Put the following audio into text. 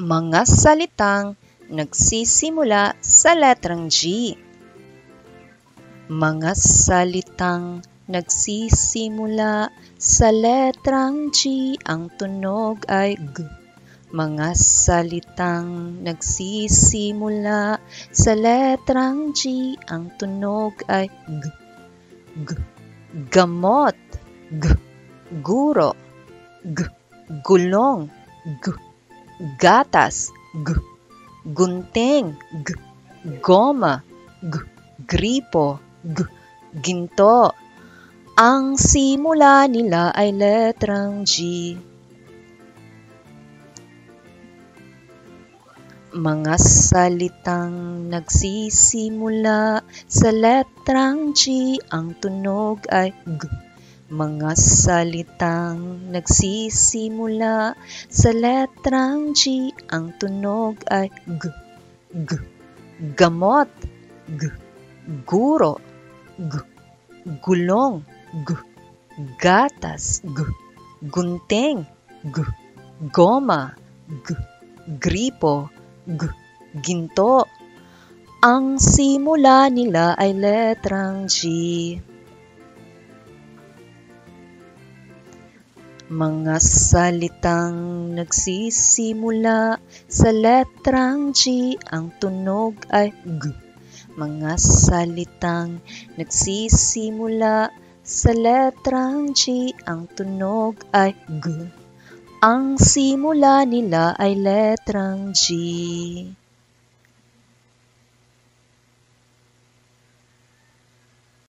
Mga salitang nagsisimula sa letrang G. Mga salitang nagsisimula sa letrang G, ang tunog ay G. Mga salitang nagsisimula sa letrang G, ang tunog ay G. G. Gamot, G. Guro, G. Gulong, G. Gatas, G. Gunting, G. Goma, G. Gripo, G. Ginto. Ang simula nila ay letrang G. Mga salitang nagsisimula sa letrang G, ang tunog ay G. Mga salitang nagsisimula sa letrang G, ang tunog ay G. G. Gamot, G. Guro, G. Gulong, G. Gatas, G. Gunting, G. Goma, G. Gripo, G. Ginto. Ang simula nila ay letrang G. Mga salitang nagsisimula sa letrang G, ang tunog ay G. Mga salitang nagsisimula sa letrang G, ang tunog ay G. Ang simula nila ay letrang G.